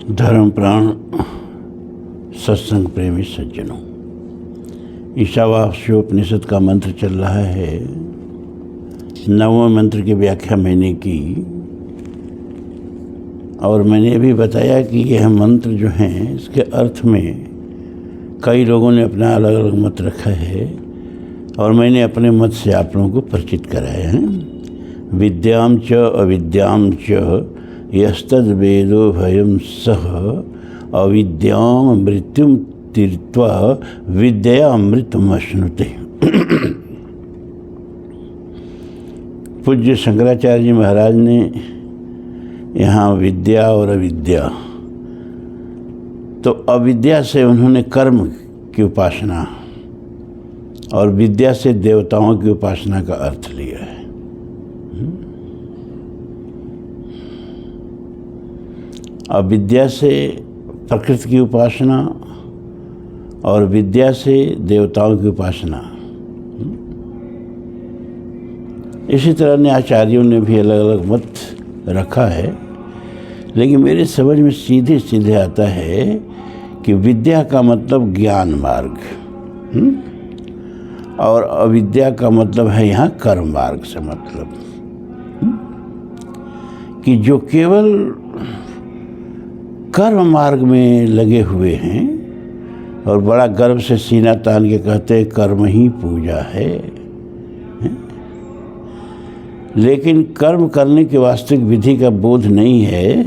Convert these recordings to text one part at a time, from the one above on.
धर्म प्राण सत्संग प्रेमी सज्जनों, ईशावास्योपनिषद का मंत्र चल रहा है। 9वें मंत्र की व्याख्या मैंने की और मैंने भी बताया कि यह मंत्र जो हैं इसके अर्थ में कई लोगों ने अपना अलग अलग मत रखा है और मैंने अपने मत से आप लोगों को परिचित कराया है। विद्याम च अविद्याम च यस्तद वेदो भयम सह अविद्याम मृत्युम तीर्त्वा विद्या अमृतम अश्नुते। पूज्य शंकराचार्य जी महाराज ने यहाँ विद्या और अविद्या, तो अविद्या से उन्होंने कर्म की उपासना और विद्या से देवताओं की उपासना का अर्थ लिया है। अविद्या से प्रकृति की उपासना और विद्या से देवताओं की उपासना। इसी तरह ने आचार्यों ने भी अलग अलग मत रखा है, लेकिन मेरे समझ में सीधे सीधे आता है कि विद्या का मतलब ज्ञान मार्ग और अविद्या का मतलब है यहाँ कर्म मार्ग से मतलब कि जो केवल कर्म मार्ग में लगे हुए हैं और बड़ा गर्व से सीना तान के कहते हैं कर्म ही पूजा है। लेकिन कर्म करने की वास्तविक विधि का बोध नहीं है,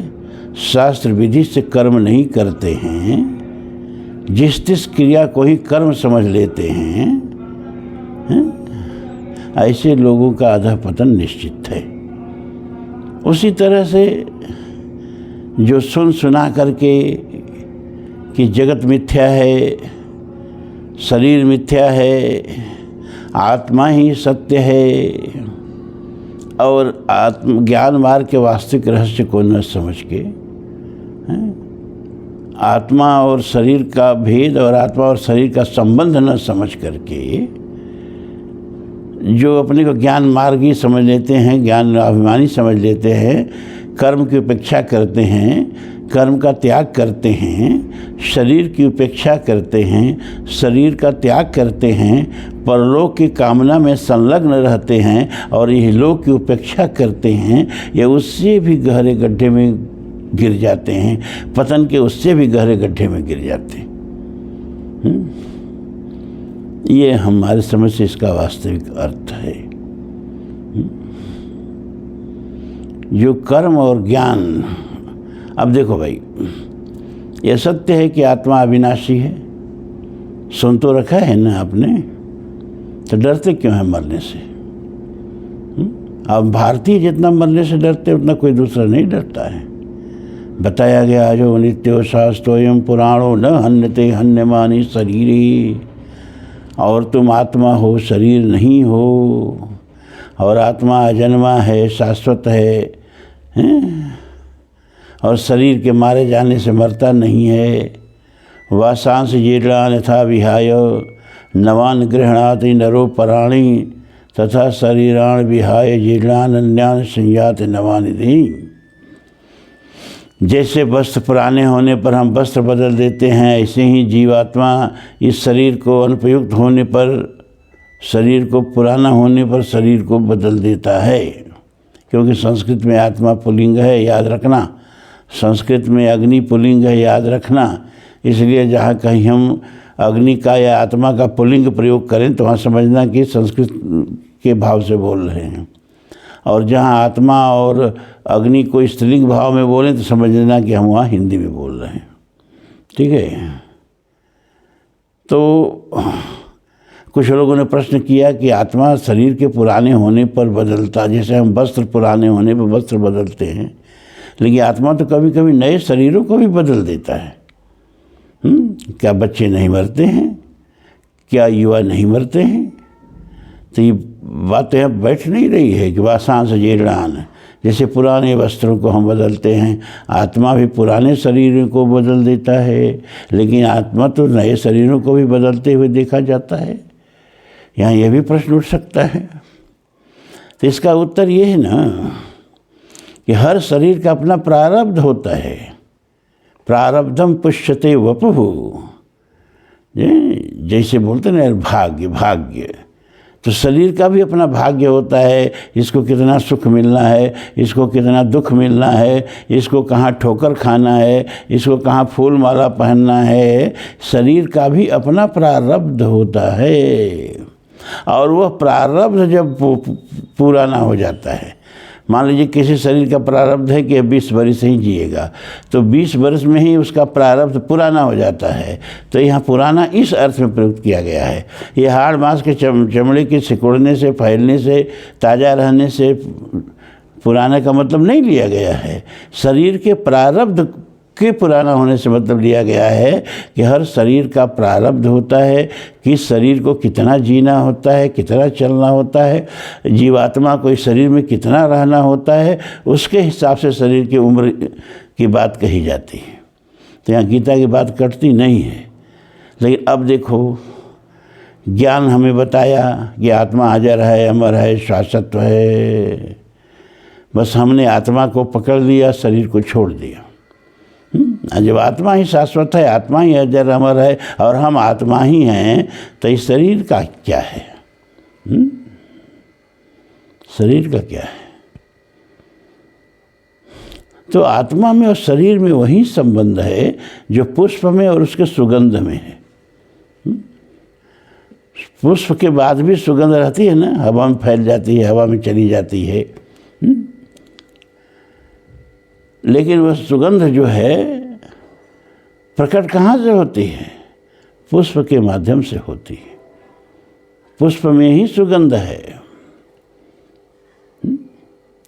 शास्त्र विधि से कर्म नहीं करते हैं, जिस तिस क्रिया को ही कर्म समझ लेते हैं, ऐसे लोगों का अधःपतन निश्चित है। उसी तरह से जो सुना करके कि जगत मिथ्या है, शरीर मिथ्या है, आत्मा ही सत्य है और ज्ञान मार्ग के वास्तविक रहस्य को न समझ के आत्मा और शरीर का भेद और आत्मा और शरीर का संबंध न समझ करके जो अपने को ज्ञान मार्गी समझ लेते हैं, ज्ञान अभिमानी समझ लेते हैं, कर्म की उपेक्षा करते हैं, कर्म का त्याग करते हैं, शरीर की उपेक्षा करते हैं, शरीर का त्याग करते हैं, परलोक की कामना में संलग्न रहते हैं और यह लोक की उपेक्षा करते हैं, ये उससे भी गहरे गड्ढे में गिर जाते हैं, पतन के उससे भी गहरे गड्ढे में गिर जाते हैं। ये हमारे समझ से इसका वास्तविक अर्थ है। जो कर्म और ज्ञान, अब देखो भाई, यह सत्य है कि आत्मा अविनाशी है, सुन तो रखा है ना आपने, तो डरते क्यों हैं मरने से? अब भारतीय जितना मरने से डरते उतना कोई दूसरा नहीं डरता है। बताया गया जो नित्यो शास्त्रोयम पुराणो न हन्यते हन्यमानी शरीरी, और तुम आत्मा हो, शरीर नहीं हो, और आत्मा अजन्मा है, शाश्वत है, और शरीर के मारे जाने से मरता नहीं है। वासांस जीर्णान यथा विहाय नवान गृह्णाति नरो पराणि तथा शरीरान विहाय जीर्णान अन्यान संयाति नवानि दी। जैसे वस्त्र पुराने होने पर हम वस्त्र बदल देते हैं, ऐसे ही जीवात्मा इस शरीर को अनुपयुक्त होने पर, शरीर को पुराना होने पर शरीर को बदल देता है। क्योंकि संस्कृत में आत्मा पुल्लिंग है, याद रखना। संस्कृत में अग्नि पुल्लिंग है, याद रखना। इसलिए जहाँ कहीं हम अग्नि का या आत्मा का पुल्लिंग प्रयोग करें तो वहाँ समझना कि संस्कृत के भाव से बोल रहे हैं, और जहाँ आत्मा और अग्नि को स्त्रीलिंग भाव में बोलें तो समझना कि हम वहाँ हिंदी में बोल रहे हैं। ठीक है। तो कुछ लोगों ने प्रश्न किया कि आत्मा शरीर के पुराने होने पर बदलता, जैसे हम वस्त्र पुराने होने पर वस्त्र बदलते हैं, लेकिन आत्मा तो कभी कभी नए शरीरों को भी बदल देता है। क्या बच्चे नहीं मरते हैं? क्या युवा नहीं मरते हैं? तो ये बात यहाँ बैठ नहीं रही है कि वासांस जीर्णान, जैसे पुराने वस्त्रों को हम बदलते हैं, आत्मा भी पुराने शरीरों को बदल देता है, लेकिन आत्मा तो नए शरीरों को भी बदलते हुए देखा जाता है। यहाँ यह भी प्रश्न उठ सकता है। तो इसका उत्तर ये है ना कि हर शरीर का अपना प्रारब्ध होता है। प्रारब्धम पुष्यते वपुः, जैसे बोलते ना भाग्य भाग्य, तो शरीर का भी अपना भाग्य होता है। इसको कितना सुख मिलना है, इसको कितना दुख मिलना है, इसको कहाँ ठोकर खाना है, इसको कहाँ फूल माला पहनना है। शरीर का भी अपना प्रारब्ध होता है, और वह प्रारब्ध जब पूरा ना हो जाता है, मान लीजिए किसी शरीर का प्रारब्ध है कि 20 वर्ष ही जिएगा, तो 20 वर्ष में ही उसका प्रारब्ध पुराना हो जाता है। तो यहाँ पुराना इस अर्थ में प्रयुक्त किया गया है। ये हाड़ मांस के चमड़े के सिकुड़ने से, फैलने से, ताज़ा रहने से पुराने का मतलब नहीं लिया गया है। शरीर के प्रारब्ध के पुराना होने से मतलब लिया गया है कि हर शरीर का प्रारब्ध होता है कि शरीर को कितना जीना होता है, कितना चलना होता है, जीवात्मा को इस शरीर में कितना रहना होता है, उसके हिसाब से शरीर की उम्र की बात कही जाती है। तो यहाँ गीता की बात कटती नहीं है। लेकिन अब देखो, ज्ञान हमें बताया कि आत्मा अजर है, अमर है, शाश्वत है। बस हमने आत्मा को पकड़ लिया, शरीर को छोड़ दिया। जब आत्मा ही शाश्वत है, आत्मा ही अजर अमर है, और हम आत्मा ही हैं, तो इस शरीर का क्या है? शरीर का क्या है? तो आत्मा में और शरीर में वही संबंध है जो पुष्प में और उसके सुगंध में है। पुष्प के बाद भी सुगंध रहती है ना, हवा में फैल जाती है, हवा में चली जाती है। लेकिन वह सुगंध जो है प्रकट कहाँ से होती है? पुष्प के माध्यम से होती है। पुष्प में ही सुगंध है।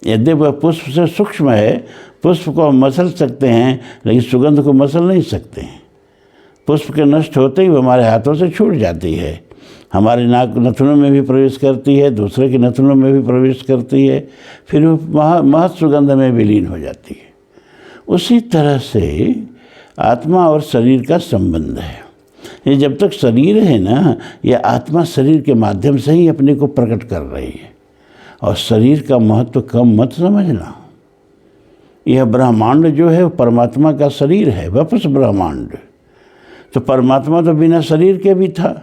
यद्यपि वह पुष्प से सूक्ष्म है, पुष्प को हम मसल सकते हैं, लेकिन सुगंध को मसल नहीं सकते हैं। पुष्प के नष्ट होते ही वो हमारे हाथों से छूट जाती है, हमारे नाक नथनों में भी प्रवेश करती है, दूसरे के नथनों में भी प्रवेश करती है, फिर वो महत सुगंध में विलीन हो जाती है। उसी तरह से आत्मा और शरीर का संबंध है। ये जब तक शरीर है ना, यह आत्मा शरीर के माध्यम से ही अपने को प्रकट कर रही है। और शरीर का महत्व कम मत समझना। यह ब्रह्मांड जो है वो परमात्मा का शरीर है, वापस ब्रह्मांड। तो परमात्मा तो बिना शरीर के भी था।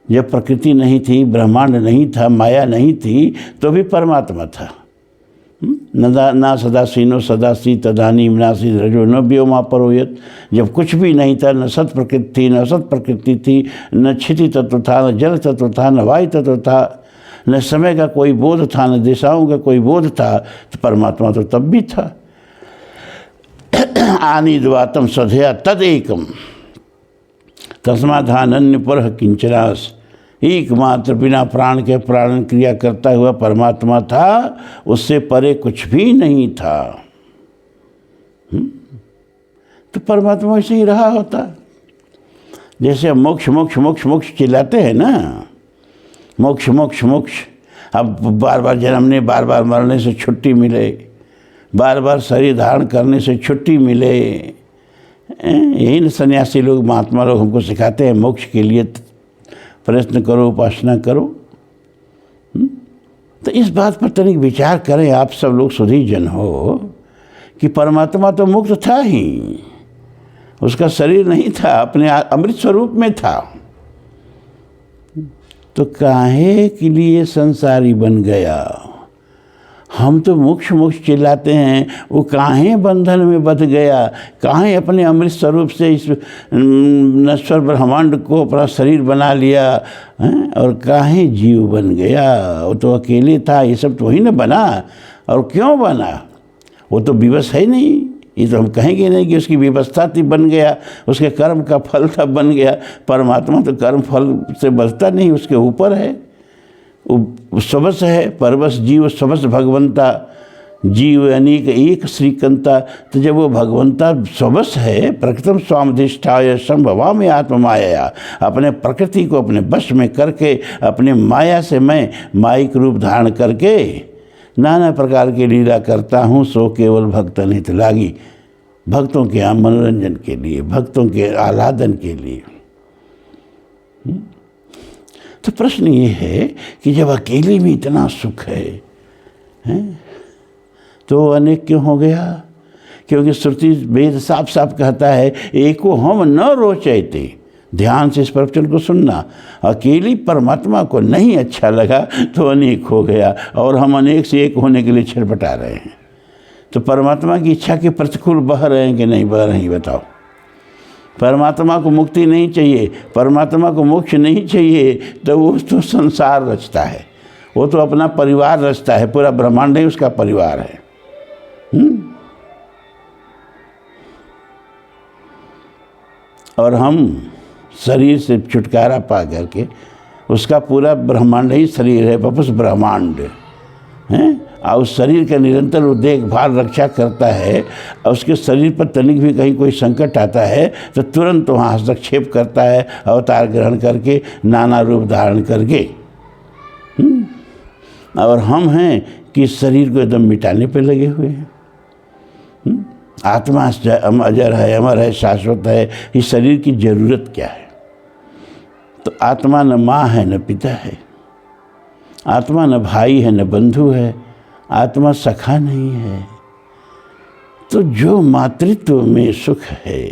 जब प्रकृति नहीं थी, ब्रह्मांड नहीं था, माया नहीं थी, तो भी परमात्मा था। ना सदा सीनो सदा सी तदानीम नासी रजो न व्योमा परोयत। जब कुछ भी नहीं था, न सत प्रकृति थी, न असत प्रकृति थी, न क्षिति तत्व था, न जल तत्व था, न वायु तत्व था, न समय का कोई बोध था, न दिशाओं का कोई बोध था, तो परमात्मा तो तब भी था। आनिद्वातम सधया तदेकम तस्माधानन्य पर किंचनास। एकमात्र बिना प्राण के प्राण क्रिया करता हुआ परमात्मा था, उससे परे कुछ भी नहीं था। तो परमात्मा ऐसे ही रहा होता। जैसे मोक्ष मोक्ष मोक्ष मोक्ष चिल्लाते हैं ना, मोक्ष मोक्ष मोक्ष। अब बार बार जन्मने, बार बार मरने से छुट्टी मिले, बार बार शरीर धारण करने से छुट्टी मिले। यही सन्यासी लोग, महात्मा लोग हमको सिखाते हैं, मोक्ष के लिए प्रयत्न करो, उपासना करो। तो इस बात पर तनिक विचार करें आप सब लोग सुधी जन हो कि परमात्मा तो मुक्त था ही, उसका शरीर नहीं था, अपने अमृत स्वरूप में था। तो काहे के लिए संसारी बन गया? हम तो मोक्ष मोक्ष चिल्लाते हैं, वो काहे बंधन में बंध गया? काहे अपने अमृत स्वरूप से इस नश्वर ब्रह्मांड को अपना शरीर बना लिया है? और काहे जीव बन गया? वो तो अकेले था, ये सब तो वही ना बना। और क्यों बना? वो तो विवश है नहीं। ये तो हम कहेंगे नहीं कि उसकी व्यवस्था थी, बन गया, उसके कर्म का फल था, बन गया। परमात्मा तो कर्म फल से बचता नहीं, उसके ऊपर है, स्वस है। परवश जीव स्वस भगवंता, जीव अनेक एक श्रीकंता। तो जब वो भगवंता स्वस है, प्रकृतम स्वामधिष्ठाय संभवा में आत्ममाया, अपने प्रकृति को अपने वश में करके, अपने माया से मैं माइक रूप धारण करके नाना प्रकार की लीला करता हूँ, सो केवल भक्तन हित लागी। भक्तों के मनोरंजन के लिए, भक्तों के आह्लादन के लिए। तो प्रश्न ये है कि जब अकेले में इतना सुख है, तो अनेक क्यों हो गया? क्योंकि श्रुति वेद साफ साफ कहता है एको हम न रोचयते। ध्यान से इस प्रवचन को सुनना। अकेली परमात्मा को नहीं अच्छा लगा तो अनेक हो गया, और हम अनेक से एक होने के लिए छटपटा रहे हैं। तो परमात्मा की इच्छा के प्रतिकूल बह रहे हैं कि नहीं बह रहे हैं, बताओ। परमात्मा को मुक्ति नहीं चाहिए, परमात्मा को मोक्ष नहीं चाहिए, तो वो तो संसार रचता है, वो तो अपना परिवार रचता है, पूरा ब्रह्मांड ही उसका परिवार है। और हम शरीर से छुटकारा पा करके, उसका पूरा ब्रह्मांड ही शरीर है, वापस ब्रह्मांड है, और उस शरीर का निरंतर वो देखभाल रक्षा करता है, और उसके शरीर पर तनिक भी कहीं कोई संकट आता है तो तुरंत वहाँ हस्तक्षेप करता है, अवतार ग्रहण करके, नाना रूप धारण करके। और हम हैं कि शरीर को एकदम मिटाने पे लगे हुए हैं। आत्मा अजर है, अमर है, शाश्वत है, इस शरीर की ज़रूरत क्या है? तो आत्मा न माँ है न पिता है, आत्मा न भाई है न बंधु है, आत्मा सखा नहीं है। तो जो मातृत्व में सुख है,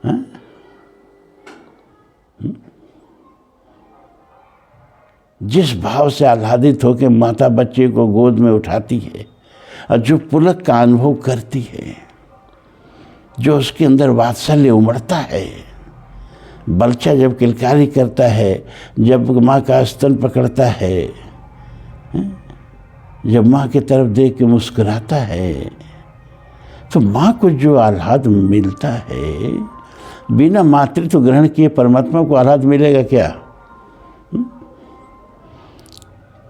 हा? जिस भाव से आह्लादित होकर माता बच्चे को गोद में उठाती है और जो पुलक का अनुभव करती है, जो उसके अंदर वात्सल्य उमड़ता है, बच्चा जब किलकारी करता है, जब माँ का स्तन पकड़ता है, जब माँ की तरफ देख के मुस्कुराता है, तो माँ को जो आह्लाद मिलता है, बिना मातृत्व ग्रहण किए परमात्मा को आह्लाद मिलेगा क्या?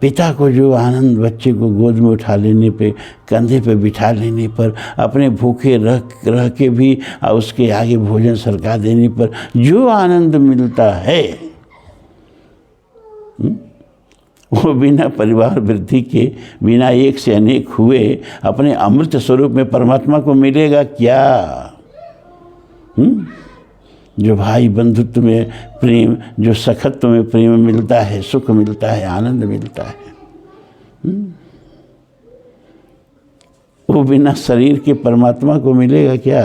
पिता को जो आनंद बच्चे को गोद में उठा लेने पे, कंधे पे बिठा लेने पर, अपने भूखे रह के भी उसके आगे भोजन सरका देने पर जो आनंद मिलता है, वो बिना परिवार वृद्धि के, बिना एक से अनेक हुए अपने अमृत स्वरूप में परमात्मा को मिलेगा क्या? जो भाई बंधुत्व में प्रेम, जो सखत्व में प्रेम मिलता है, सुख मिलता है, आनंद मिलता है, वो बिना शरीर के परमात्मा को मिलेगा क्या?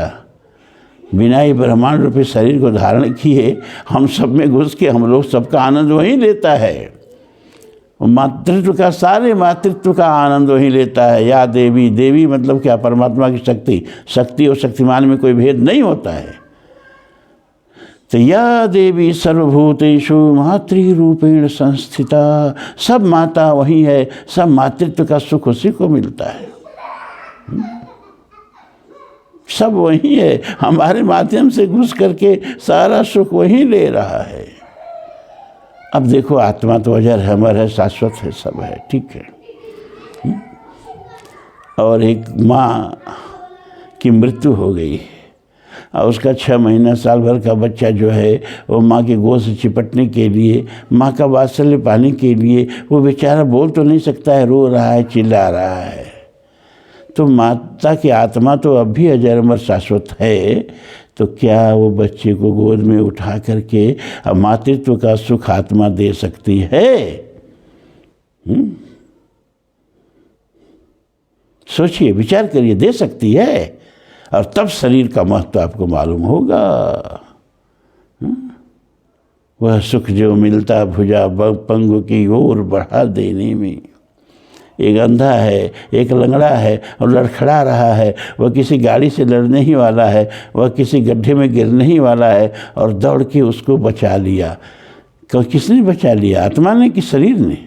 बिना ही ब्रह्मांड रूपी शरीर को धारण किए हम सब में घुस के हम लोग सबका आनंद वही लेता है। मातृत्व का, सारे मातृत्व का आनंद वही लेता है। या देवी, देवी मतलब क्या? परमात्मा की शक्ति। शक्ति और शक्तिमान में कोई भेद नहीं होता है। तो या देवी सर्वभूतेषु मातृरूपेण संस्थिता, सब माता वही है, सब मातृत्व का सुख उसी को मिलता है, सब वही है, हमारे माध्यम से घुस करके सारा सुख वही ले रहा है। अब देखो, आत्मा तो अजर है, अमर है, शाश्वत है, सब है, ठीक है। और एक माँ की मृत्यु हो गई और उसका 6 महीना साल भर का बच्चा जो है वो माँ के गोद से चिपटने के लिए, माँ का वात्सल्य पाने के लिए, वो बेचारा बोल तो नहीं सकता है, रो रहा है, चिल्ला रहा है। तो माता की आत्मा तो अब भी अजर अमर शाश्वत है, तो क्या वो बच्चे को गोद में उठा करके मातृत्व का सुख आत्मा दे सकती है? सोचिए, विचार करिए, दे सकती है? और तब शरीर का महत्व आपको मालूम होगा। वह सुख जो मिलता भुजा पंगु की ओर बढ़ा देने में। एक अंधा है, एक लंगड़ा है और लड़खड़ा रहा है, वह किसी गाड़ी से लड़ने ही वाला है, वह किसी गड्ढे में गिरने ही वाला है, और दौड़ के उसको बचा लिया। किसने बचा लिया? आत्मा ने कि शरीर ने?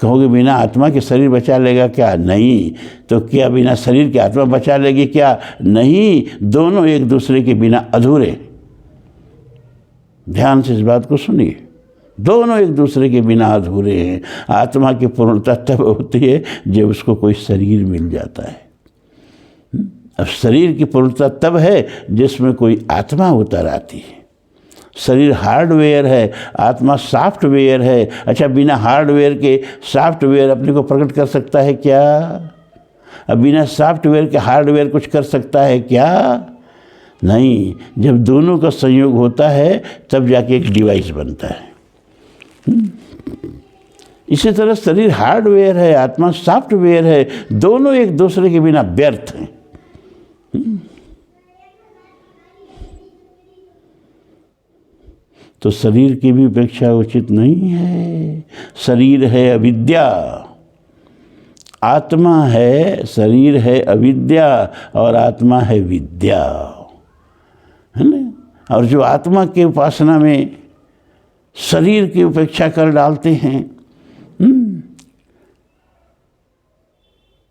कहोगे बिना आत्मा के शरीर बचा लेगा क्या? नहीं। तो क्या बिना शरीर के आत्मा बचा लेगी क्या? नहीं। दोनों एक दूसरे के बिना अधूरे। ध्यान से इस बात को सुनिए, दोनों एक दूसरे के बिना अधूरे हैं। आत्मा की पूर्णता तब होती है जब उसको कोई शरीर मिल जाता है। अब शरीर की पूर्णता तब है जिसमें कोई आत्मा उतर आती है। शरीर हार्डवेयर है, आत्मा सॉफ्टवेयर है। अच्छा, बिना हार्डवेयर के सॉफ्टवेयर अपने को प्रकट कर सकता है क्या? अब बिना सॉफ्टवेयर के हार्डवेयर कुछ कर सकता है क्या? नहीं। जब दोनों का संयोग होता है तब जाके एक डिवाइस बनता है। इसी तरह शरीर हार्डवेयर है, आत्मा सॉफ्टवेयर है, दोनों एक दूसरे के बिना व्यर्थ हैं। तो शरीर की भी उपेक्षा उचित नहीं है। शरीर है अविद्या, आत्मा है, शरीर है अविद्या और आत्मा है विद्या, है ना। और जो आत्मा के उपासना में शरीर की उपेक्षा कर डालते हैं,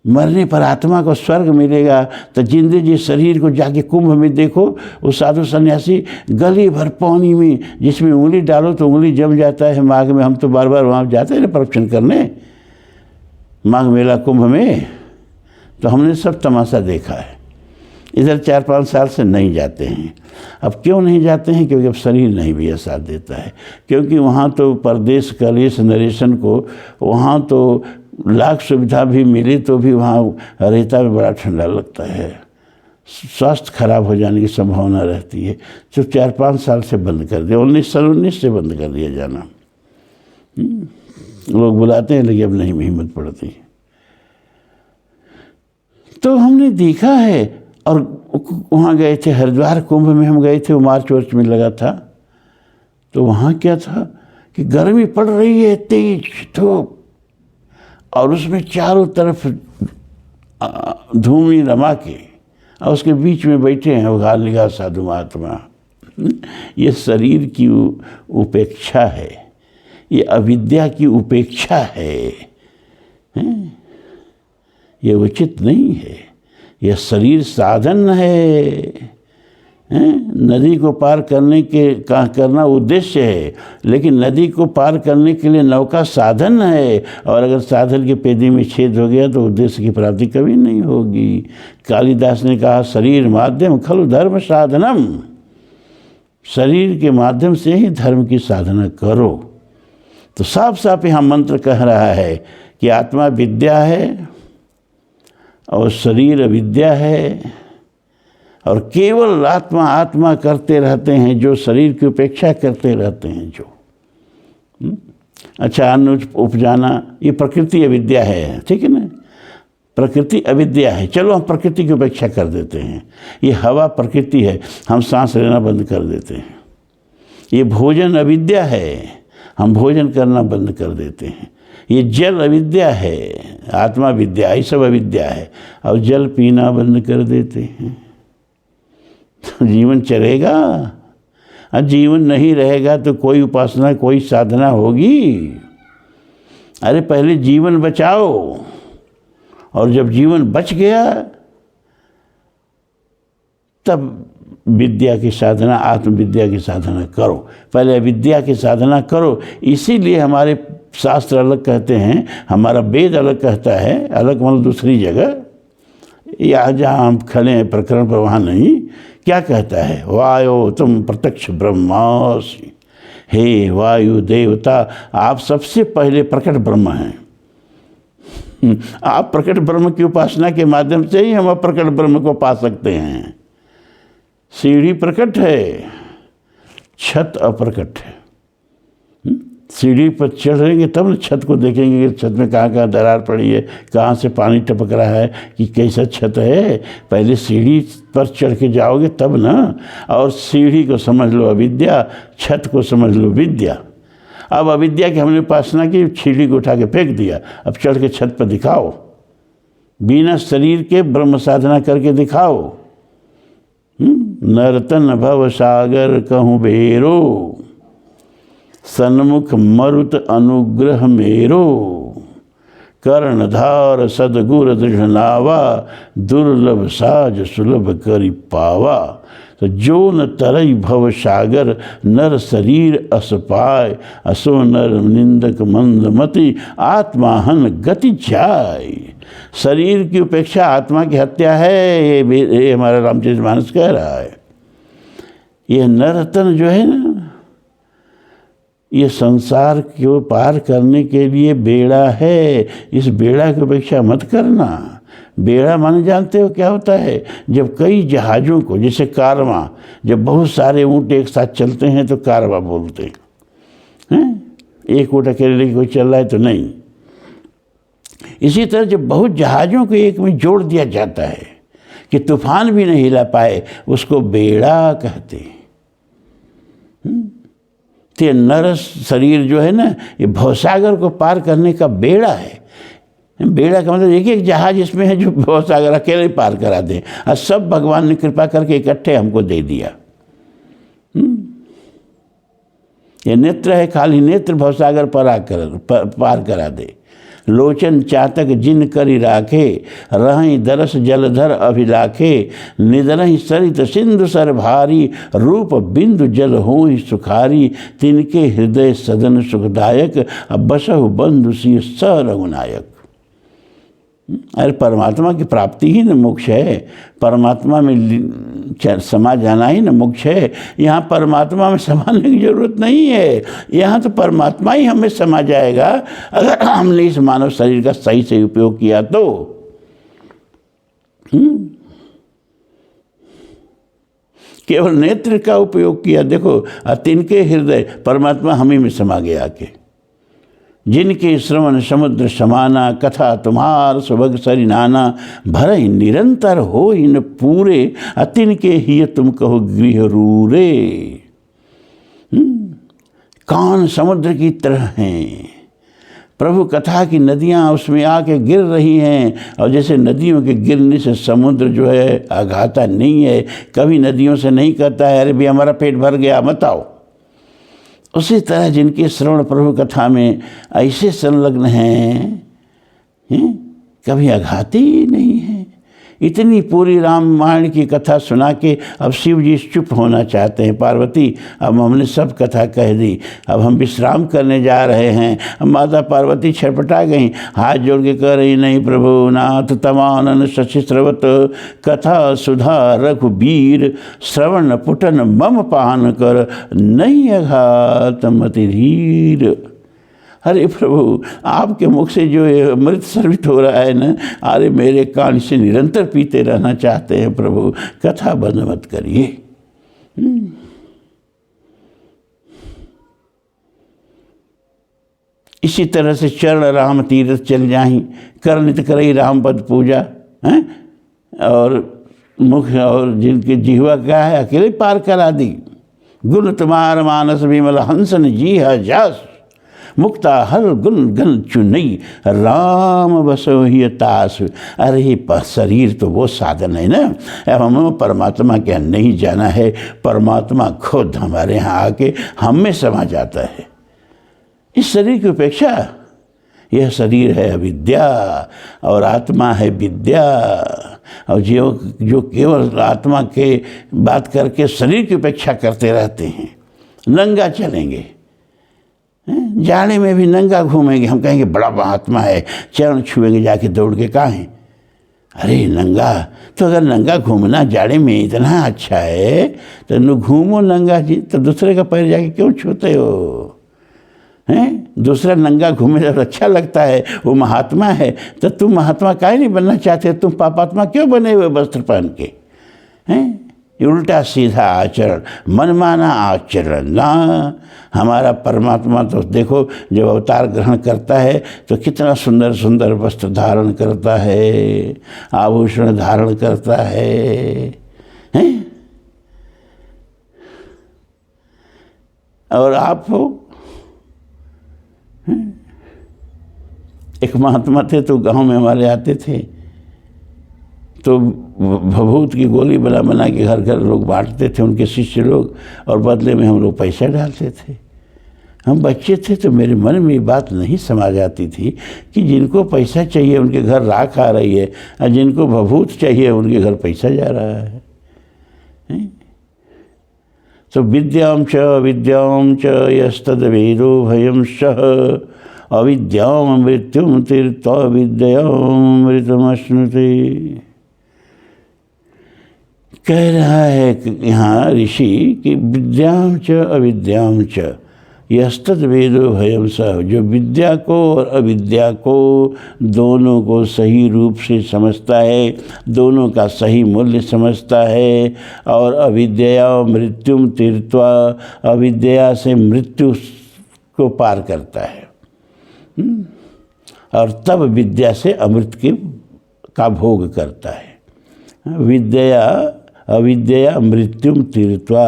मरने पर आत्मा को स्वर्ग मिलेगा, तो जिंदे जी शरीर को जाके कुंभ में देखो, वो साधु सन्यासी गली भर पानी में जिसमें उंगली डालो तो उंगली जम जाता है माघ में। हम तो बार बार वहाँ जाते हैं ना परीक्षण करने, माघ मेला कुंभ में, तो हमने सब तमाशा देखा है। इधर 4-5 साल से नहीं जाते हैं। अब क्यों नहीं जाते हैं? क्योंकि अब शरीर नहीं भी साथ देता है। क्योंकि वहाँ तो परदेश कलेश नरेशन को, वहाँ तो लाख सुविधा भी मिली तो भी वहाँ रेता में बड़ा ठंडा लगता है, स्वास्थ्य खराब हो जाने की संभावना रहती है। जो 4-5 साल से बंद कर दिया, 19 से बंद कर दिया जाना। लोग बुलाते हैं लेकिन अब नहीं हिम्मत पड़ती। तो हमने देखा है, और वहाँ गए थे हरिद्वार कुंभ में, हम गए थे, वो मार्च में लगा था। तो वहाँ क्या था कि गर्मी पड़ रही है, तेज धूप, और उसमें चारों तरफ धूमी रमा के, और उसके बीच में बैठे हैं वो गालिगा साधु महात्मा। ये शरीर की उपेक्षा है, ये अविद्या की उपेक्षा है, ये उचित नहीं है। यह शरीर साधन है, नदी को पार करने के करना उद्देश्य है, लेकिन नदी को पार करने के लिए नौका साधन है, और अगर साधन के पेदी में छेद हो गया तो उद्देश्य की प्राप्ति कभी नहीं होगी। कालिदास ने कहा शरीर माध्यम खलु धर्म साधनम, शरीर के माध्यम से ही धर्म की साधना करो। तो साफ साफ यहाँ मंत्र कह रहा है कि आत्मा विद्या है और शरीर अविद्या है, और केवल आत्मा आत्मा करते रहते हैं जो शरीर की उपेक्षा करते रहते हैं। जो अच्छा, अन्न उपजाना ये प्रकृति अविद्या है, ठीक है ना, प्रकृति अविद्या है। चलो हम प्रकृति की उपेक्षा कर देते हैं। ये हवा प्रकृति है, हम सांस लेना बंद कर देते हैं। ये भोजन अविद्या है, हम भोजन करना बंद कर देते हैं। ये जल अविद्या है, आत्मा विद्या, ये सब अविद्या है, और जल पीना बंद कर देते हैं। तो जीवन चलेगा? जीवन नहीं रहेगा तो कोई उपासना कोई साधना होगी? अरे पहले जीवन बचाओ, और जब जीवन बच गया तब विद्या की साधना, आत्मविद्या की साधना करो। पहले अविद्या की साधना करो। इसीलिए हमारे शास्त्र अलग कहते हैं, हमारा वेद अलग कहता है, अलग मतलब दूसरी जगह, या जहाँ हम खड़े हैं प्रकरण पर वहाँ नहीं। क्या कहता है? वायो तुम प्रत्यक्ष ब्रह्मासि, हे वायु देवता, आप सबसे पहले प्रकट ब्रह्म हैं। आप प्रकट ब्रह्म की उपासना के माध्यम से ही हम प्रकट ब्रह्म को पा सकते हैं। सीढ़ी प्रकट है, छत अप्रकट है। सीढ़ी पर चढ़ेंगे तब न छत को देखेंगे कि छत में कहाँ कहाँ दरार पड़ी है, कहाँ से पानी टपक रहा है, कि कैसा छत है। पहले सीढ़ी पर चढ़ के जाओगे तब ना। और सीढ़ी को समझ लो अविद्या, छत को समझ लो विद्या। अब अविद्या की हमने उपासना की, सीढ़ी को उठा के फेंक दिया, अब चढ़ के छत पर दिखाओ, बिना शरीर के ब्रह्म साधना करके दिखाओ। नर्तन भव सागर कहूँ बेरो, सन्मुख मरुत अनुग्रह मेरो, कर्णधार सदगुर दृढ़ नावा, दुर्लभ साज सुलभ करि पावा। तो जो न तरई भव सागर, नर शरीर अस पाए, असो नर निंदक मंदमति, आत्माहन गति जाय। शरीर की उपेक्षा आत्मा की हत्या है, ये हमारा रामचरितमानस कह रहा है। ये नरतन जो है ना, ये संसार को पार करने के लिए बेड़ा है। इस बेड़ा की उपेक्षा मत करना। बेड़ा माने जानते हो क्या होता है? जब कई जहाज़ों को, जैसे कारवां, जब बहुत सारे ऊँट एक साथ चलते हैं तो कारवां बोलते हैं। एक ऊँट अकेले लेके कोई चल रहा है तो नहीं। इसी तरह जब बहुत जहाज़ों को एक में जोड़ दिया जाता है कि तूफान भी नहीं हिला पाए, उसको बेड़ा कहते हैं। तो ये नर शरीर जो है ना, ये भवसागर को पार करने का बेड़ा है। बेड़ा का मतलब एक जहाज इसमें है जो भवसागर अकेले पार करा दे, और सब भगवान ने कृपा करके इकट्ठे हमको दे दिया। ये नेत्र है, खाली नेत्र भवसागर पार करा दे। लोचन चातक जिन करी राखे, रहि दरस जलधर अभिलाखे। निदरहि सरित सिंधु सर भारी, रूप बिंदु जल होहि सुखारी। तिनके हृदय सदन सुखदायक, बसहु बंधु सिय स रघुनायक। अरे परमात्मा की प्राप्ति ही न मोक्ष है, परमात्मा में समा जाना ही न मोक्ष है। यहाँ परमात्मा में समाने की जरूरत नहीं है, यहाँ तो परमात्मा ही हमें समा जाएगा अगर हमने इस मानव शरीर का सही से उपयोग किया तो। केवल नेत्र का उपयोग किया, देखो तिनके हृदय, परमात्मा हम ही में समा गया आके। जिनके श्रवण समुद्र समाना, कथा तुम्हार सुभग सरि नाना। भरहि निरंतर हो इन पूरे, तिनके ही तुम कहो गृह रूरे। कान समुद्र की तरह हैं, प्रभु कथा की नदियाँ उसमें आके गिर रही हैं। और जैसे नदियों के गिरने से समुद्र जो है आघाता नहीं है, कभी नदियों से नहीं कहता है अरे भी हमारा पेट भर गया मत आओ। उसी तरह जिनके श्रवण प्रभु कथा में ऐसे संलग्न हैं, कभी आघाती नहीं है। इतनी पूरी रामायण की कथा सुना के अब शिव जी चुप होना चाहते हैं। पार्वती अब हमने सब कथा कह दी, अब हम विश्राम करने जा रहे हैं। अब माता पार्वती छटपटा गई, हाथ जोड़ के कह रही नहीं प्रभु नाथ तमानन शशि स्रवत। कथा सुधा रघुबीर, श्रवण पुटन मम पान कर। नहीं अघात मति धीर। अरे प्रभु आपके मुख से जो अमृत सर्वित हो रहा है ना, अरे मेरे कान से निरंतर पीते रहना चाहते हैं प्रभु, कथा बंद मत करिए। इसी तरह से चरण राम तीर्थ चल जाहीं, कर नित करई राम पद पूजा हैं। और मुख और जिनके जिह्वा क्या है अकेले पार करा दी। गुण तुम्हार मानस विमल हंसन जी है जस। मुक्ता हर गुण गण चुनई, राम बसो ही तास। अरे शरीर तो वो साधन है ना, अब हमें परमात्मा के यहाँ नहीं जाना है, परमात्मा खुद हमारे यहाँ आके हम में समा जाता है। इस शरीर की अपेक्षा यह शरीर है अविद्या और आत्मा है विद्या। और जो केवल आत्मा के बात करके शरीर की उपेक्षा करते रहते हैं, नंगा चलेंगे, जाड़े में भी नंगा घूमेंगे। हम कहेंगे बड़ा महात्मा है, चरण छुएंगे जाके दौड़ के, कहाँ है? अरे नंगा तो अगर नंगा घूमना जाड़े में इतना अच्छा है तो न घूमो नंगा जी, तो दूसरे का पैर जाके क्यों छूते हो? हैं? दूसरा नंगा घूमे जब अच्छा लगता है, वो महात्मा है, तो तुम महात्मा काहे नहीं बनना चाहते? तुम पापात्मा क्यों बने हुए वस्त्र पहन के? हैं? उल्टा सीधा आचरण, मनमाना आचरण ना। हमारा परमात्मा तो देखो जब अवतार ग्रहण करता है तो कितना सुंदर सुंदर वस्त्र धारण करता है, आभूषण धारण करता है, हैं? और आप हो, एक महात्मा थे तो गांव में हमारे आते थे, तो भभूत की गोली बना बना के घर घर लोग बांटते थे, उनके शिष्य लोग, और बदले में हम लोग पैसा डालते थे। हम बच्चे थे तो मेरे मन में ये बात नहीं समा जाती थी कि जिनको पैसा चाहिए उनके घर राख आ रही है, और जिनको भभूत चाहिए उनके घर पैसा जा रहा है। तो विद्यां च यस्तद वेदो भयं सह, अविद्यां मृत्युं तीर्त्वा विद्यामृतमश्नुते। कह रहा है यहाँ ऋषि कि विद्यां च अविद्यां च यस्तद वेदो भयं सह, जो विद्या को और अविद्या को दोनों को सही रूप से समझता है, दोनों का सही मूल्य समझता है, और अविद्या मृत्युम तीर्त्वा, अविद्या से मृत्यु को पार करता है, और तब विद्या से अमृत का भोग करता है। विद्या अविद्या मृत्युम तीर्त्वा।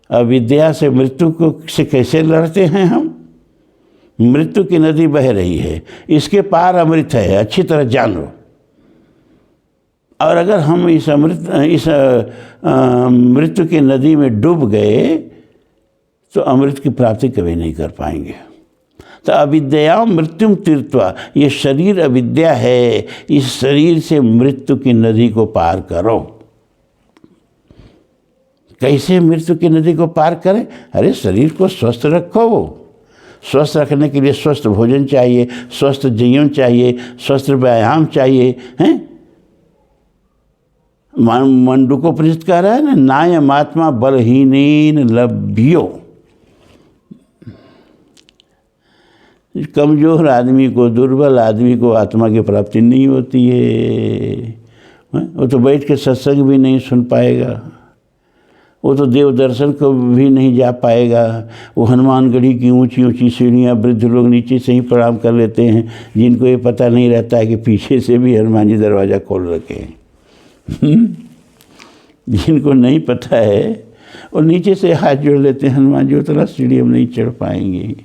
अविद्या से मृत्यु को से कैसे लड़ते हैं हम? मृत्यु की नदी बह रही है, इसके पार अमृत है, अच्छी तरह जानो। और अगर हम इस मृत्यु की नदी में डूब गए तो अमृत की प्राप्ति कभी नहीं कर पाएंगे। तो अविद्या मृत्युम तीर्त्वा, ये शरीर अविद्या है, इस शरीर से मृत्यु की नदी को पार करो। कैसे मृत्यु की नदी को पार करें? अरे शरीर को स्वस्थ रखो। स्वस्थ रखने के लिए स्वस्थ भोजन चाहिए, स्वस्थ जीवन चाहिए, स्वस्थ व्यायाम चाहिए, हैं? मंडूकोपनिषद कह रहा है ना, नायम आत्मा बलहीनेन लभ्यो। कमजोर आदमी को, दुर्बल आदमी को आत्मा की प्राप्ति नहीं होती है। वो तो बैठ के सत्संग भी नहीं सुन पाएगा, वो तो देव दर्शन को भी नहीं जा पाएगा। वो हनुमानगढ़ी की ऊंची ऊंची सीढ़ियाँ वृद्ध लोग नीचे से ही प्रणाम कर लेते हैं, जिनको ये पता नहीं रहता है कि पीछे से भी हनुमान जी दरवाज़ा खोल रखे हैं। जिनको नहीं पता है वो नीचे से हाथ जोड़ लेते हैं, हनुमान जी उतना सीढ़ी हम नहीं चढ़ पाएंगे,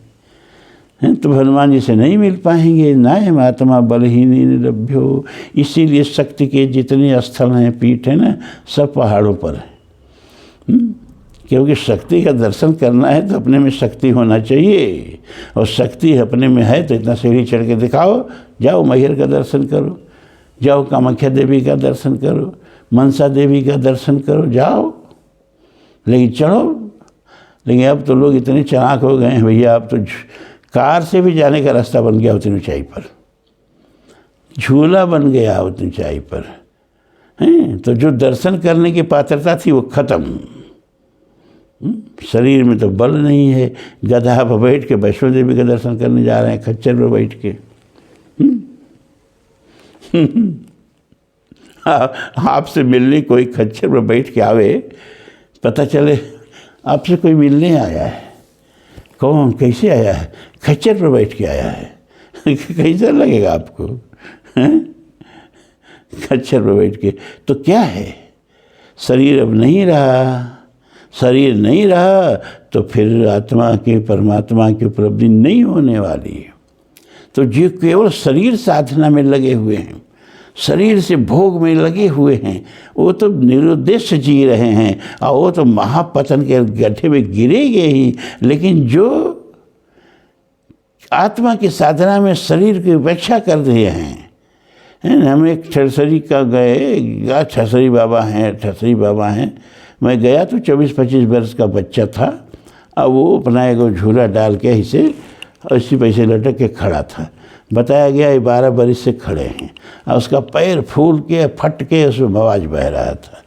हैं? तो हनुमान जी से नहीं मिल पाएंगे। नायम आत्मा बलहीन लभ्यो। इसीलिए शक्ति के जितने स्थल हैं, पीठ है ना, सब पहाड़ों पर है। क्योंकि शक्ति का दर्शन करना है तो अपने में शक्ति होना चाहिए, और शक्ति अपने में है तो इतना सीढ़ी चढ़ के दिखाओ। जाओ मैहर का दर्शन करो, जाओ कामाख्या देवी का दर्शन करो, मनसा देवी का दर्शन करो, जाओ, लेकिन चढ़ो। लेकिन अब तो लोग इतने चालाक हो गए हैं भैया, अब तो कार से भी जाने का रास्ता बन गया उतनी ऊंचाई पर, झूला बन गया उतनी ऊंचाई पर, हैं? तो जो दर्शन करने की पात्रता थी वो खत्म। शरीर में तो बल नहीं है। गधा पर बैठ के वैष्णो देवी का दर्शन करने जा रहे हैं, खच्चर पर बैठ के। आपसे मिलने कोई खच्चर पर बैठ के आवे, पता चले आपसे कोई मिलने आया है, कौन कैसे आया है? खच्चर पर बैठ के आया है। कैसा लगेगा आपको, हैं? खच्चर पर बैठ के। तो क्या है, शरीर अब नहीं रहा। शरीर नहीं रहा तो फिर आत्मा के परमात्मा की उपलब्धि नहीं होने वाली है। तो जो केवल शरीर साधना में लगे हुए हैं, शरीर से भोग में लगे हुए हैं, वो तो निरुद्देश्य जी रहे हैं, और वो तो महापतन के गड्ढे में गिरेंगे ही। लेकिन जो आत्मा की साधना में शरीर की उपेक्षा कर रहे हैं, हम एक ठसरी का गए, ठसरी बाबा हैं। मैं गया तो 24-25 वर्ष का बच्चा था, अब वो अपना एक झूला डाल के ऐसे 80 पैसे लटक के खड़ा था। बताया गया ये 12 वर्ष से खड़े हैं, और उसका पैर फूल के फट के उसमें आवाज बह रहा था।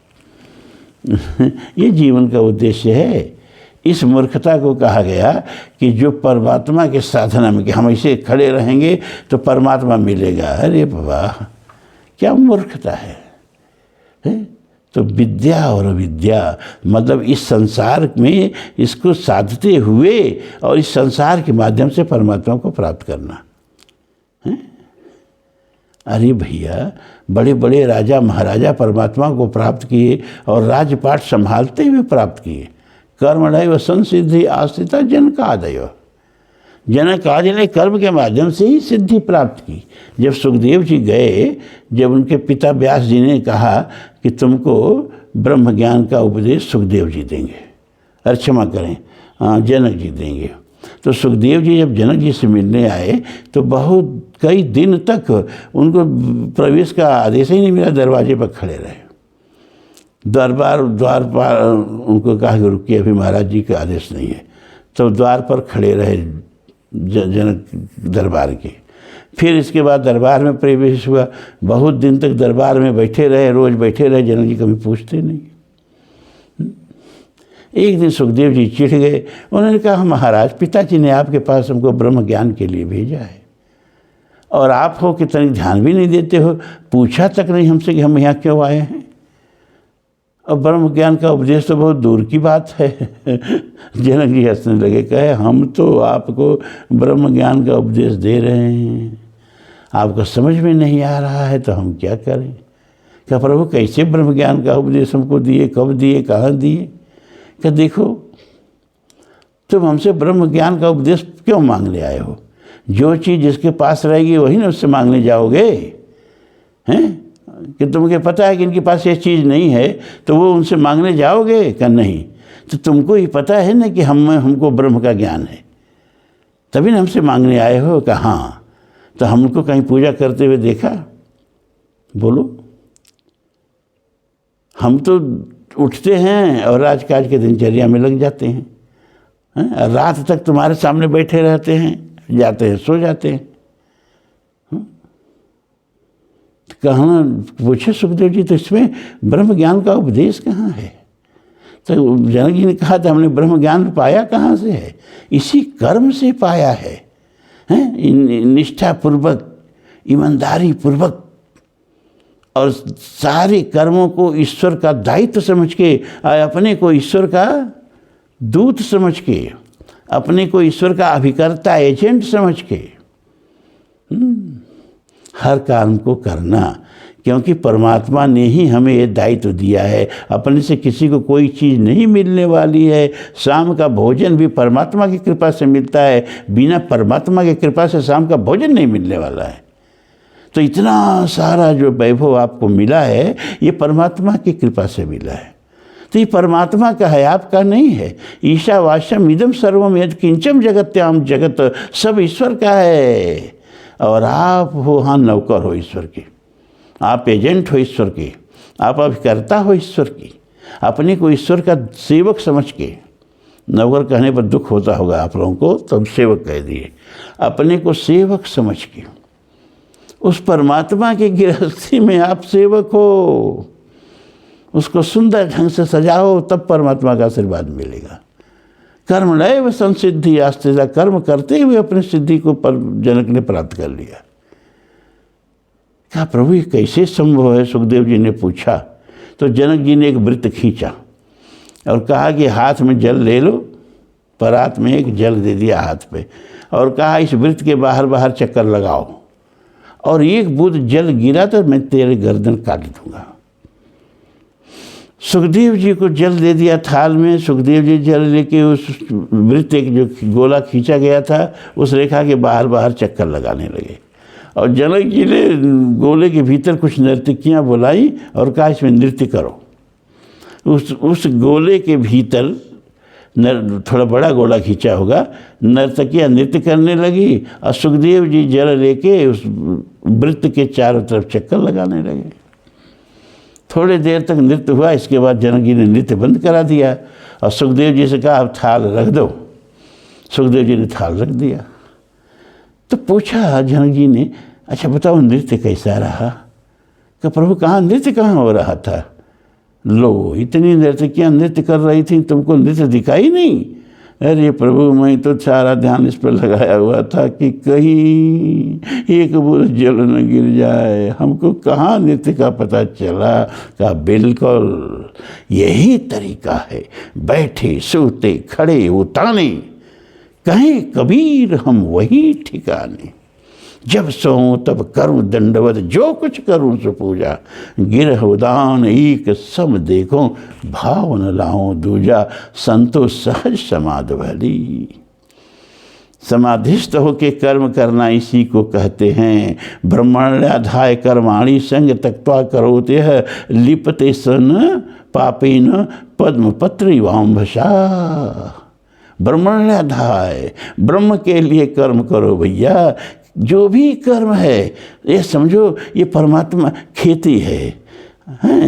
ये जीवन का उद्देश्य है। इस मूर्खता को कहा गया कि जो परमात्मा के साधना में, कि हम ऐसे खड़े रहेंगे तो परमात्मा मिलेगा। अरे बाबा, क्या मूर्खता है? तो विद्या और अविद्या मतलब इस संसार में इसको साधते हुए और इस संसार के माध्यम से परमात्मा को प्राप्त करना है। अरे भैया, बड़े बड़े राजा महाराजा परमात्मा को प्राप्त किए और राजपाट संभालते हुए प्राप्त किए। कर्मणैव संसिद्धि आस्थिता जनकादय। जनकादि ने कर्म के माध्यम से ही सिद्धि प्राप्त की। जब सुखदेव जी गए, जब उनके पिता व्यास जी ने कहा कि तुमको ब्रह्म ज्ञान का उपदेश सुखदेव जी देंगे, अरे क्षमा करें, जनक जी देंगे। तो सुखदेव जी जब जनक जी से मिलने आए तो बहुत कई दिन तक उनको प्रवेश का आदेश ही नहीं मिला, दरवाजे पर खड़े रहे। द्वार पर उनको कहा कि रुकिए, अभी महाराज जी का आदेश नहीं है। तो द्वार पर खड़े रहे जनक दरबार के। फिर इसके बाद दरबार में प्रवेश हुआ, बहुत दिन तक दरबार में बैठे रहे, रोज़ बैठे रहे। जनक जी कभी पूछते नहीं। एक दिन सुखदेव जी चिढ़ गए। उन्होंने कहा, महाराज, पिताजी ने आपके पास हमको ब्रह्म ज्ञान के लिए भेजा है, और आप हो कि तनिक ध्यान भी नहीं देते हो, पूछा तक नहीं हमसे कि हम यहाँ क्यों आए हैं। और ब्रह्म ज्ञान का उपदेश तो बहुत दूर की बात है। जनक जी हंसने लगे, कहे, हम तो आपको ब्रह्म ज्ञान का उपदेश दे रहे हैं, आपको समझ में नहीं आ रहा है तो हम क्या करें। क्या प्रभु कैसे ब्रह्म ज्ञान का उपदेश हमको दिए, कब दिए, कहाँ दिए? क्या देखो तुम हमसे ब्रह्म ज्ञान का उपदेश क्यों मांगने आए हो? जो चीज़ जिसके पास रहेगी वही ना उससे मांगने जाओगे, हैं? कि तुमको पता है कि इनके पास ये चीज़ नहीं है तो वो उनसे मांगने जाओगे? क्या नहीं? तो तुमको ही पता है ना कि हमको ब्रह्म का ज्ञान है, तभी ना हमसे मांगने आए हो। कि हाँ, तो हमको कहीं पूजा करते हुए देखा? बोलो। हम तो उठते हैं और राजकाज के दिनचर्या में लग जाते हैं, रात तक तुम्हारे सामने बैठे रहते हैं, जाते हैं सो जाते हैं। कहाँ पूछे सुखदेव जी, तो इसमें ब्रह्म ज्ञान का उपदेश कहाँ है? तो जनक जी ने कहा था हमने ब्रह्म ज्ञान पाया कहाँ से है? इसी कर्म से पाया है, निष्ठापूर्वक, ईमानदारी पूर्वक, और सारे कर्मों को ईश्वर का दायित्व समझ के, अपने को ईश्वर का दूत समझ के, अपने को ईश्वर का अभिकर्ता एजेंट समझ के हर काम को करना, क्योंकि परमात्मा ने ही हमें ये दायित्व दिया है। अपने से किसी को कोई चीज़ नहीं मिलने वाली है। शाम का भोजन भी परमात्मा की कृपा से मिलता है, बिना परमात्मा की कृपा से शाम का भोजन नहीं मिलने वाला है। तो इतना सारा जो वैभव आपको मिला है ये परमात्मा की कृपा से मिला है। तो ये परमात्मा का है, आपका नहीं है। ईशावास्यम इदम सर्वम यद किंचम जगत्याम जगत, सब ईश्वर का है और आप हो हाँ नौकर हो ईश्वर के, आप एजेंट हो ईश्वर के, आप अभिकर्ता हो ईश्वर की। अपने को ईश्वर का सेवक समझ के, नौकर कहने पर दुख होता होगा आप लोगों को, तब सेवक कह दिए, अपने को सेवक समझ के उस परमात्मा की गृहस्थी में आप सेवक हो, उसको सुंदर ढंग से सजाओ, तब परमात्मा का आशीर्वाद मिलेगा। कर्म नैव संसिद्धि आस्तिजा, कर्म करते हुए अपनी सिद्धि को जनक ने प्राप्त कर लिया। कहा प्रभु ये कैसे संभव है? सुखदेव जी ने पूछा। तो जनक जी ने एक वृत्त खींचा और कहा कि हाथ में जल ले लो। परात में एक जल दे दिया हाथ पे और कहा इस वृत्त के बाहर बाहर चक्कर लगाओ, और एक बूंद जल गिरा तो मैं तेरे गर्दन काट दूंगा। सुखदेव जी को जल दे दिया थाल में। सुखदेव जी जल लेके उस वृत्त एक जो गोला खींचा गया था उस रेखा के बाहर बाहर चक्कर लगाने लगे, और जनक जी ने गोले के भीतर कुछ नर्तकियाँ बुलाई और कहा इसमें नृत्य करो। उस गोले के भीतर थोड़ा बड़ा गोला खींचा होगा, नर्तकियाँ नृत्य करने लगी और सुखदेव जी जल लेके उस वृत्त के चारों तरफ चक्कर लगाने लगे। थोड़ी देर तक नृत्य हुआ, इसके बाद जनक जी ने नृत्य बंद करा दिया और सुखदेव जी से कहा अब थाल रख दो। सुखदेव जी ने थाल रख दिया। तो पूछा जनक जी ने, अच्छा बताओ नृत्य कैसा रहा? कि प्रभु कहाँ नृत्य कहाँ हो रहा था? लो इतनी नर्तकियाँ नृत्य कर रही थी, तुमको नृत्य दिखाई नहीं? अरे प्रभु मैं तो सारा ध्यान इस पर लगाया हुआ था कि कहीं एक बूंद जल न गिर जाए, हमको कहाँ नृत्य का पता चला। का बिल्कुल यही तरीका है, बैठे सोते खड़े उताने, कहें कबीर हम वही ठिकाने। जब सोऊं तब करूं दंडवत, जो कुछ करूं सो पूजा। गिरह उदान एक सम देखो, भाव न लाऊं दूजा। संतो सहज समाधि भली। समाधिस्थ होके कर्म करना इसी को कहते हैं। ब्रह्मण्याधाय कर्माणि संग तक्त्वा करोते है, लिपते सन पापेन पद्मपत्र वाम्भसा। ब्रह्मण्याधाय, ब्रह्म के लिए कर्म करो भैया। जो भी कर्म है ये समझो ये परमात्मा खेती है,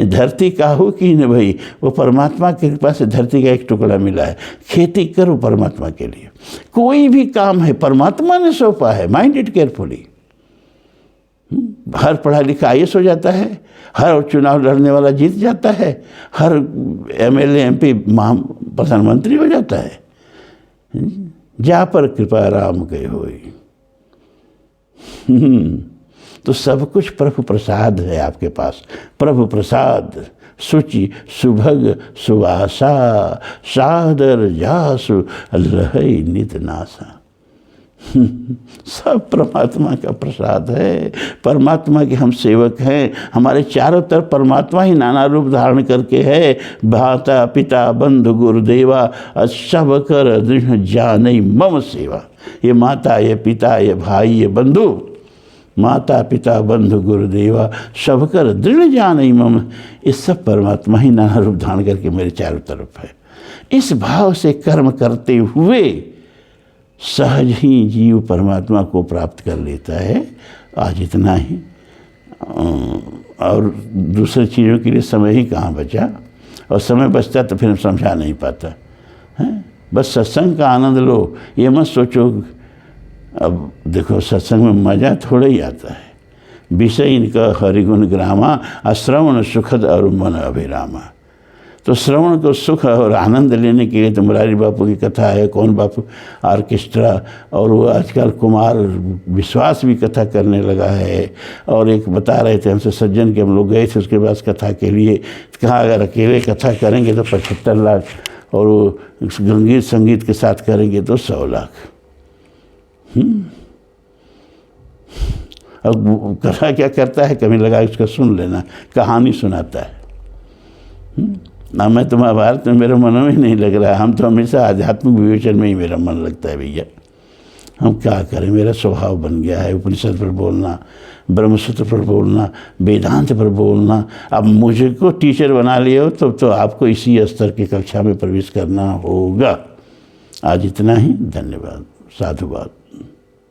धरती काहू की न भाई, वो परमात्मा की कृपा से धरती का एक टुकड़ा मिला है। खेती करो परमात्मा के लिए। कोई भी काम है परमात्मा ने सौंपा है, माइंड इट केयरफुली। हर पढ़ा लिखा IAS हो जाता है, हर चुनाव लड़ने वाला जीत जाता है, हर MLA MP प्रधानमंत्री हो जाता है। जा पर कृपा राम के होई। तो सब कुछ प्रभु प्रसाद है आपके पास। प्रभु प्रसाद शुचि सुभग सुवासा, सादर जासु लहई नित नासा। सब परमात्मा का प्रसाद है। परमात्मा के हम सेवक हैं। हमारे चारों तरफ परमात्मा ही नाना रूप धारण करके है। भाता पिता बंधु गुरुदेवा सब कर दृढ़ जाने मम सेवा। ये माता, ये पिता, ये भाई, ये बंधु, माता पिता बंधु गुरुदेवा सब कर दृढ़ जाने मम, ये सब परमात्मा ही नाना रूप धारण करके मेरे चारों तरफ है। इस भाव से कर्म करते हुए सहज ही जीव परमात्मा को प्राप्त कर लेता है। आज इतना ही, और दूसरी चीज़ों के लिए समय ही कहाँ बचा, और समय बचता तो फिर हम समझा नहीं पाता है। बस सत्संग का आनंद लो, ये मत सोचो। अब देखो सत्संग में मज़ा थोड़ा ही आता है। विषय इनका हरिगुण ग्रामा, श्रवण सुखद और मन अभिरामा। तो श्रवण को सुख और आनंद लेने के लिए तो मुरारी बापू की कथा है, कौन बापू ऑर्केस्ट्रा, और वो आजकल कुमार विश्वास भी कथा करने लगा है। और एक बता रहे थे हमसे सज्जन के, हम लोग गए थे उसके पास कथा के लिए, कहा अगर अकेले कथा करेंगे तो 75 लाख, और वो गंगीत संगीत के साथ करेंगे तो 100 लाख। अब कथा क्या करता है, कभी लगा उसका सुन लेना, कहानी सुनाता है ना। मैं तो महाभारत में मेरा मन में नहीं लग रहा है। हम तो हमेशा आध्यात्मिक विवेचन में ही मेरा मन लगता है भैया। हम क्या करें, मेरा स्वभाव बन गया है उपनिषद पर बोलना, ब्रह्मसूत्र पर बोलना, वेदांत पर बोलना। अब मुझे को टीचर बना लिया हो तो आपको इसी स्तर की कक्षा में प्रवेश करना होगा। आज इतना ही, धन्यवाद, साधुवाद।